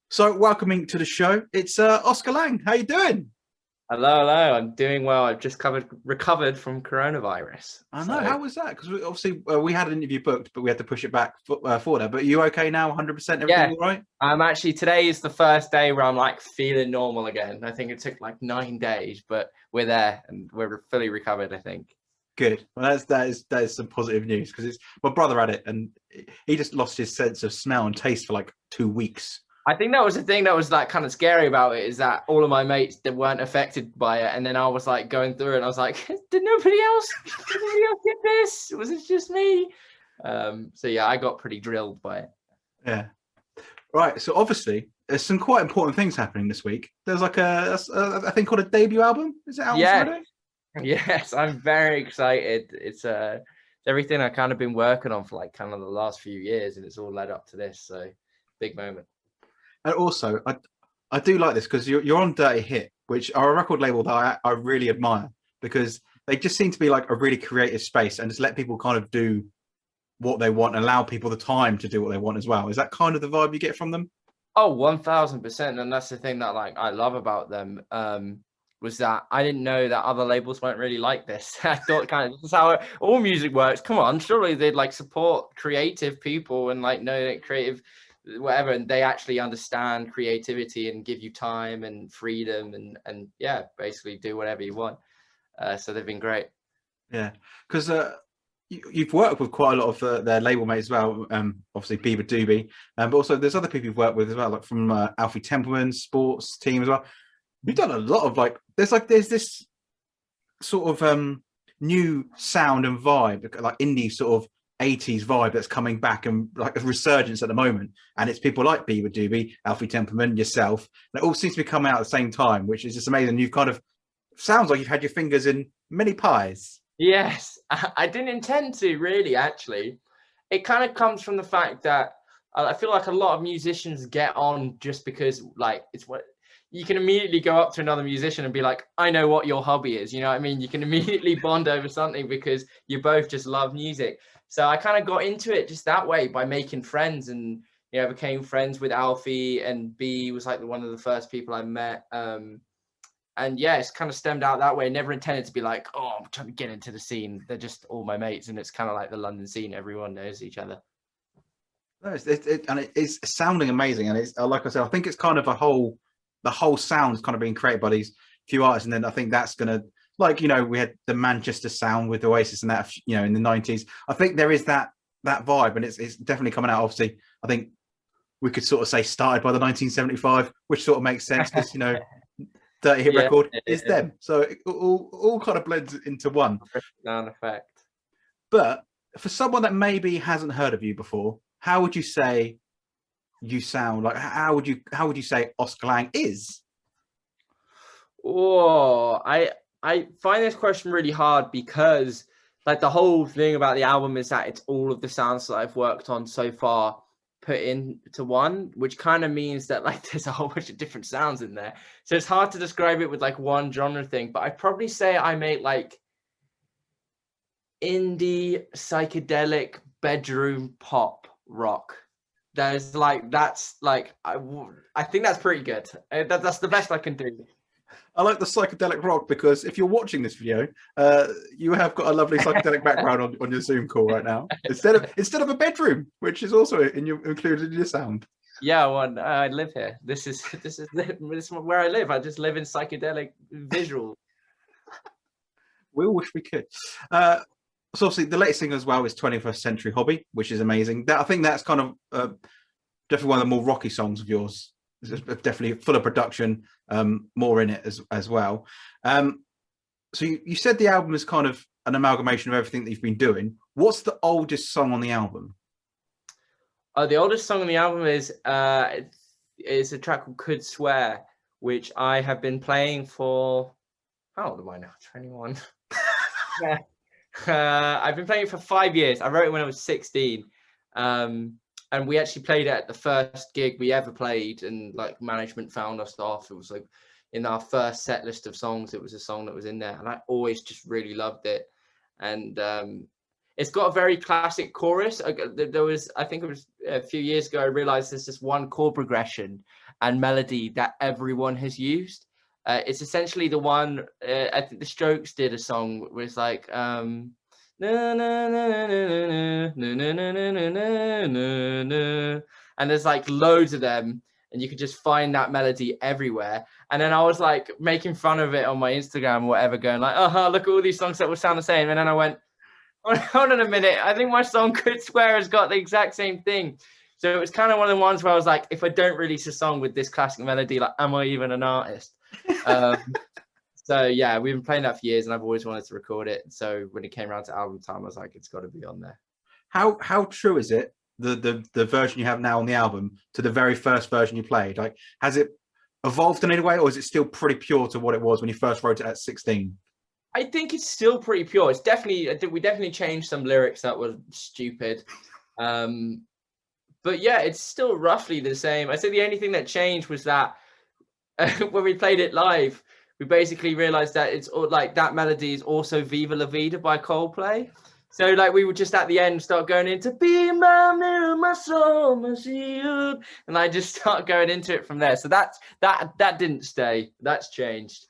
So, welcoming to the show, it's Oscar Lang. How you doing? Hello, hello. I'm doing well. I've just recovered from coronavirus. I know. So How was that? Because obviously we had an interview booked, but we had to push it back for that. But are you okay now? 100%. Everything yeah, all right? I'm actually today is the first day where I'm like feeling normal again. I think it took like 9 days, but we're there and we're fully recovered, I think. Good. Well, that is some positive news because it's my brother had it and he just lost his sense of smell and taste for like 2 weeks. I think that was the thing that was like kind of scary about it is that all of my mates that weren't affected by it, and then I was like going through it and I was like, did nobody else get this? Was it just me? So yeah, I got pretty drilled by it. Yeah. Right. So obviously there's some quite important things happening this week. There's like a thing called a debut album. Is it out on Yeah, Friday? yes, I'm very excited. It's everything I kind of been working on for like kind of the last few years, and it's all led up to this. So big moment. And also, I do like this because you're on Dirty Hit, which are a record label that I really admire because they just seem to be like a really creative space and just let people kind of do what they want and allow people the time to do what they want as well. Is that kind of the vibe you get from them? Oh, 1000%. And that's the thing that like I love about them. Was that I didn't know that other labels weren't really like this. I thought kind of this is how all music works. Come on, surely they'd like support creative people and like know that creative whatever, and they actually understand creativity and give you time and freedom and yeah, basically do whatever you want. So they've been great. Yeah, because you've worked with quite a lot of their label mates as well. Obviously Bieber Doobie, but also there's other people you've worked with as well, like from Alfie Templeman's sports team as well. We've done a lot of there's this sort of new sound and vibe, like indie sort of 80s vibe that's coming back and like a resurgence at the moment. And it's people like Bieber Doobie, Alfie Templeman, yourself. And it all seems to be coming out at the same time, which is just amazing. You've kind of sounds like you've had your fingers in many pies. Yes, I didn't intend to really, actually. It kind of comes from the fact that I feel like a lot of musicians get on just because, like, it's what you can immediately go up to another musician and be like, I know what your hobby is. You know what I mean? You can immediately bond over something because you both just love music. So I kind of got into it just that way by making friends and, became friends with Alfie, and B was like one of the first people I met. And yeah, it's kind of stemmed out that way. Never intended to be like, oh, I'm trying to get into the scene. They're just all my mates, and it's kind of like the London scene. Everyone knows each other. No, it's sounding amazing, and it's like I said, I think it's kind of the whole sound is kind of being created by these few artists, and then I think that's gonna we had the Manchester sound with Oasis and that in the 90s. I think there is that vibe, and it's definitely coming out. Obviously, I think we could sort of say started by the 1975, which sort of makes sense because Dirty Hit Yeah, record is them, so it all kind of blends into one. down effect. But for someone that maybe hasn't heard of you before, how would you say you sound? Like how would you say Oscar Lang is? Oh, I find this question really hard because like the whole thing about the album is that it's all of the sounds that I've worked on so far put into one, which kind of means that like there's a whole bunch of different sounds in there. So it's hard to describe it with like one genre thing, but I'd probably say I make like indie psychedelic bedroom pop rock. I think that's pretty good. That's the best I can do. I like the psychedelic rock because if you're watching this video, you have got a lovely psychedelic background on your Zoom call right now, instead of a bedroom, which is also included in your sound. Yeah, well, I live here. This is where I live. I just live in psychedelic visual. We all wish we could. So obviously the latest thing as well is 21st Century Hobby, which is amazing. I think that's kind of definitely one of the more rocky songs of yours. It's definitely full of production, more in it as well. So you said the album is kind of an amalgamation of everything that you've been doing. What's the oldest song on the album? The oldest song on the album is a track called Could Swear, which I have been playing for, how old am I now? 21. Yeah. I've been playing it for 5 years. I wrote it when I was 16. And we actually played it at the first gig we ever played, and like management found us off. It was like in our first set list of songs, it was a song that was in there, and I always just really loved it. And It's got a very classic chorus. There was, I think it was a few years ago, I realized there's this one chord progression and melody that everyone has used. It's essentially the one, I think the Strokes did a song where it's like, na na na na na na na na na na na na, and there's like loads of them, and you could just find that melody everywhere. And then I was like making fun of it on my Instagram or whatever, going like, oh, look at all these songs that will sound the same. And then I went, hold on a minute, I think my song Good Swear has got the exact same thing. So it was kind of one of the ones where I was like, if I don't release a song with this classic melody, like, am I even an artist? So yeah, we've been playing that for years, and I've always wanted to record it. So when it came around to album time, I was like, it's got to be on there. How true is it, the version you have now on the album, to the very first version you played? Like, has it evolved in any way, or is it still pretty pure to what it was when you first wrote it at 16? I think it's still pretty pure. It's definitely, I think we definitely changed some lyrics that were stupid. But yeah, it's still roughly the same. I say the only thing that changed was that when we played it live, we basically realized that it's like that melody is also Viva La Vida by Coldplay. So like we would just at the end start going into be my mirror, my soul, my shield, and I just start going into it from there. So that didn't stay. That's changed.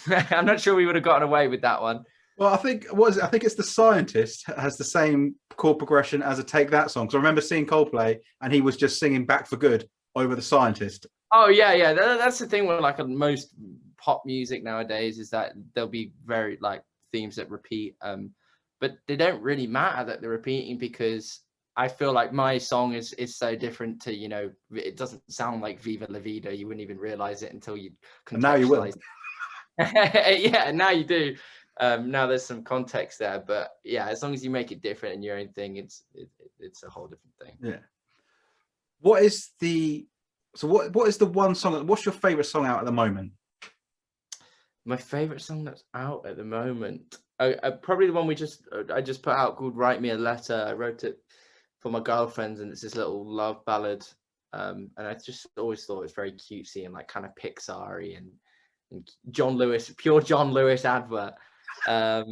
I'm not sure we would have gotten away with that one. Well, I think I think it's The Scientist has the same chord progression as a Take That song. So I remember seeing Coldplay, and he was just singing Back for Good over The Scientist. Oh yeah. That's the thing with like most pop music nowadays, is that there'll be very like themes that repeat, but they don't really matter that they're repeating, because I feel like my song is so different to, you know, it doesn't sound like Viva La Vida. You wouldn't even realize it until you contextualize. And now you will. Yeah, now you do. Now there's some context there, but yeah, as long as you make it different in your own thing, it's a whole different thing. Yeah. What is the one song? What's your favorite song out at the moment? My favorite song that's out at the moment, probably the one I just put out called "Write Me a Letter." I wrote it for my girlfriend, and it's this little love ballad. And I just always thought it was very cutesy and like kind of Pixar-y and John Lewis, pure John Lewis advert. But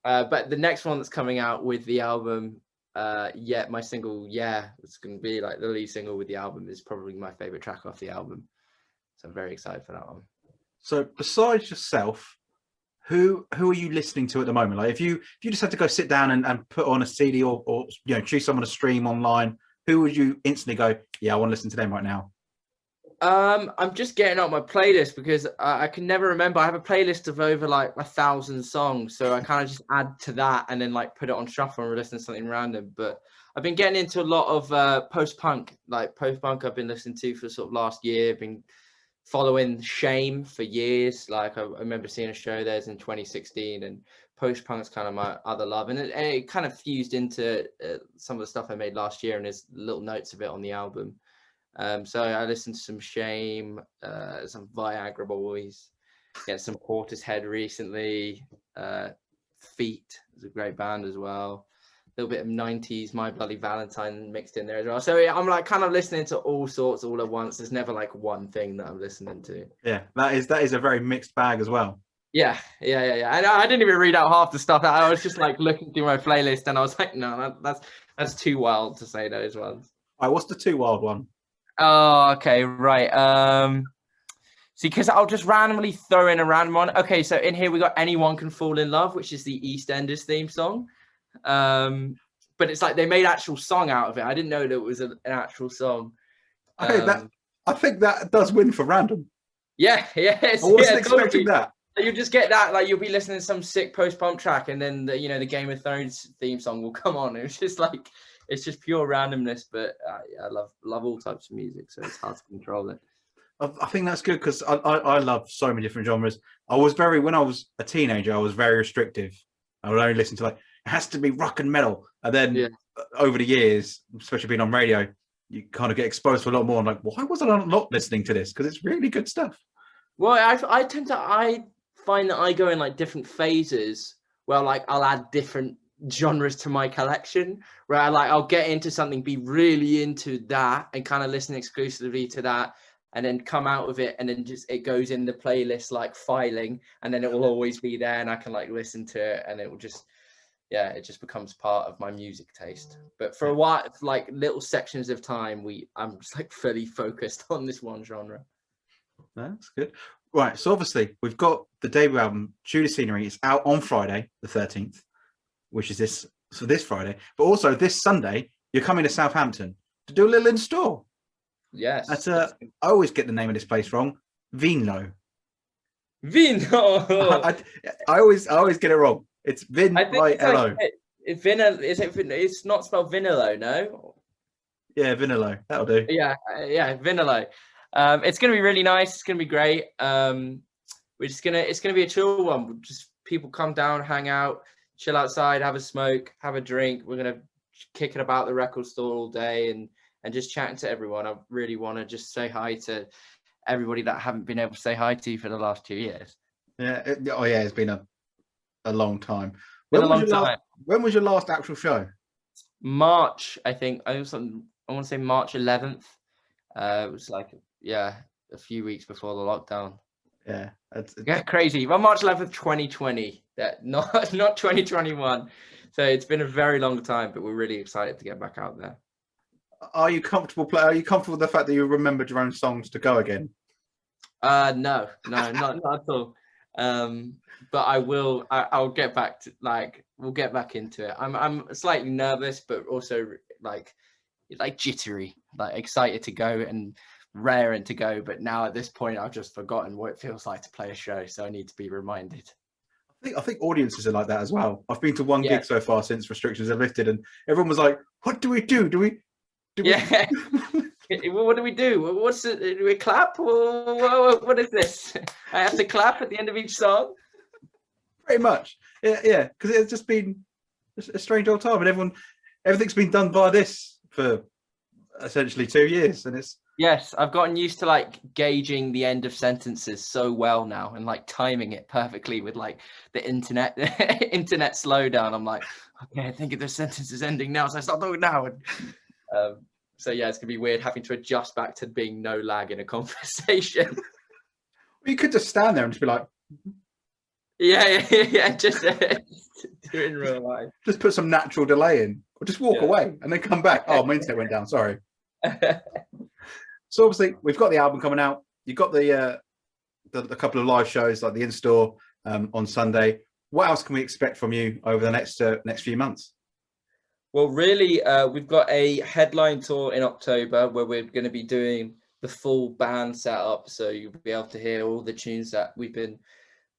the next one that's coming out with the album, my single, it's going to be like the lead single with the album, is probably my favorite track off the album. So I'm very excited for that one. So besides yourself, who are you listening to at the moment? Like if you just had to go sit down and put on a CD or you know, choose someone to stream online, who would you instantly go, yeah, I want to listen to them right now? I'm just getting up my playlist because I can never remember. I have a playlist of over like 1,000 songs, so I kind of just add to that and then like put it on shuffle and listen to something random. But I've been getting into a lot of post-punk. Like post-punk I've been listening to for sort of last year. Been following Shame for years. Like I remember seeing a show theirs in 2016, and post-punk's kind of my other love, and it kind of fused into some of the stuff I made last year, and there's little notes of it on the album. So I listened to some Shame, some Viagra Boys, some Portishead recently. Feet is a great band as well. A little bit of 90s My Bloody Valentine mixed in there as well. So I'm like kind of listening to all sorts all at once. There's never like one thing that I'm listening to. Yeah, that is a very mixed bag as well. Yeah. And I didn't even read out half the stuff. I was just like looking through my playlist, and I was like, no, that's too wild to say those ones. All right, what's the too wild one? Oh, okay, right. See, because I'll just randomly throw in a random one. Okay, so in here we got Anyone Can Fall in Love, which is the EastEnders theme song. But it's like they made actual song out of it. I didn't know that it was an actual song. Okay, I think that does win for random. Yeah. I wasn't expecting that. You just get that, like you'll be listening to some sick post-punk track, and then the Game of Thrones theme song will come on. It's just like, it's just pure randomness, but I love all types of music, so it's hard to control it. I think that's good because I love so many different genres. When I was a teenager, I was very restrictive. I would only listen to like, it has to be rock and metal. And then over the years, especially being on radio, you kind of get exposed to a lot more. I'm like, why wasn't I not listening to this? Because it's really good stuff. Well, I find that I go in like different phases where like I'll add different genres to my collection, where I'll get into something, be really into that, and kind of listen exclusively to that, and then come out of it, and then just it goes in the playlist like filing, and then it will always be there, and I can like listen to it, and it will just yeah, it just becomes part of my music taste. But for a while, like little sections of time, I'm just like fully focused on this one genre. That's good. Right, so obviously we've got the debut album, Tudor Scenery. It's out on Friday, the 13th, which is this Friday. But also this Sunday, you're coming to Southampton to do a little in-store. Yes. That's I always get the name of this place wrong. Vinlo. Vino. I always get it wrong. It's Vin I think like it's hello. It's not spelled Vinilo, no? Yeah, Vinilo. That'll do. Yeah, Vinilo. It's gonna be really nice. It's gonna be great. It's gonna be a chill one. Just people come down, hang out, chill outside, have a smoke, have a drink. We're gonna kick it about the record store all day and just chatting to everyone. I really want to just say hi to everybody that I haven't been able to say hi to for the last 2 years. Yeah. It's been a long time. Been a long time. When was your last actual show? March, I think. I want to say March 11th. It was like a few weeks before the lockdown. Yeah, crazy. Well, March 11th, 2020. That not 2021. So it's been a very long time, but we're really excited to get back out there. Are you comfortable with the fact that you remembered your own songs to go again? No, not at all. But I will. I'll get back to we'll get back into it. I'm slightly nervous, but also like jittery, like excited to go and raring to go. But now at this point, I've just forgotten what it feels like to play a show, so I need to be reminded. I think audiences are like that as well. I've been to one gig so far since restrictions have lifted, and everyone was like, "What do we do? Do we?" Yeah. What do we do? What's it? Do we clap? What is this? I have to clap at the end of each song. Pretty much, yeah. Because it's just been a strange old time, and everything's been done by this for essentially 2 years, and it's. Yes, I've gotten used to like gauging the end of sentences so well now, and like timing it perfectly with like the internet slowdown. I'm like, okay, I think the sentence is ending now, so I start talking now. And, so yeah, it's gonna be weird having to adjust back to being no lag in a conversation. Well, you could just stand there and just be like, yeah, just do it in real life. Just put some natural delay in, or just walk away and then come back. Oh, my internet went down. Sorry. So obviously we've got the album coming out. You've got the couple of live shows like the in-store on Sunday. What else can we expect from you over the next few months? Well, really, we've got a headline tour in October where we're going to be doing the full band setup. So you'll be able to hear all the tunes that we've been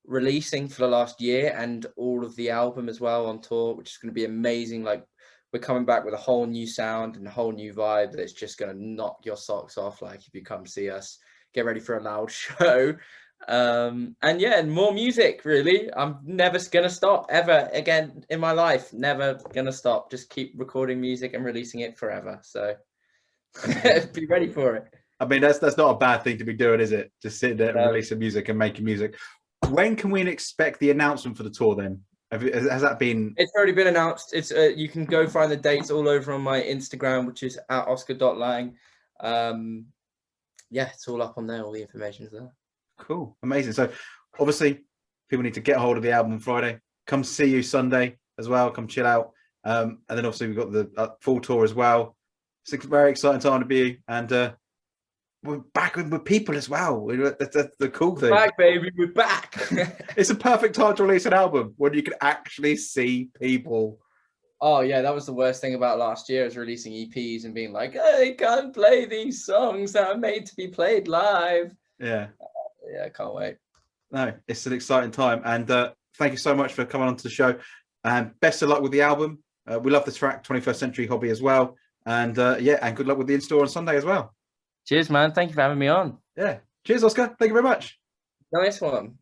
releasing for the last year and all of the album as well on tour, which is going to be amazing. Like, we're coming back with a whole new sound and a whole new vibe that's just going to knock your socks off. Like, if you come see us, get ready for a loud show. And yeah, more music, really. I'm never gonna stop ever again in my life. Never gonna stop. Just keep recording music and releasing it forever. So be ready for it. I mean, that's not a bad thing to be doing, is it? Just sitting there and releasing music and making music. When can we expect the announcement for the tour then? Has that been? It's already been announced. It's you can go find the dates all over on my Instagram, which is @oscar.lang. Yeah, it's all up on there. All the information's there. Cool, amazing. So obviously people need to get a hold of the album on Friday. Come see you Sunday as well. Come chill out. And then obviously we've got the full tour as well. It's a very exciting time to be, and we're back with people as well. That's the cool thing. We're back, baby. We're back. It's a perfect time to release an album when you can actually see people. Oh yeah, that was the worst thing about last year, is releasing EPs and being like, I can't play these songs that are made to be played live. Yeah. Yeah, I can't wait. No, it's an exciting time, and thank you so much for coming on to the show, and best of luck with the album. We love the track 21st Century Hobby as well, and and good luck with the in-store on Sunday as well. Cheers, man. Thank you for having me on. Yeah, cheers, Oscar. Thank you very much. Nice one.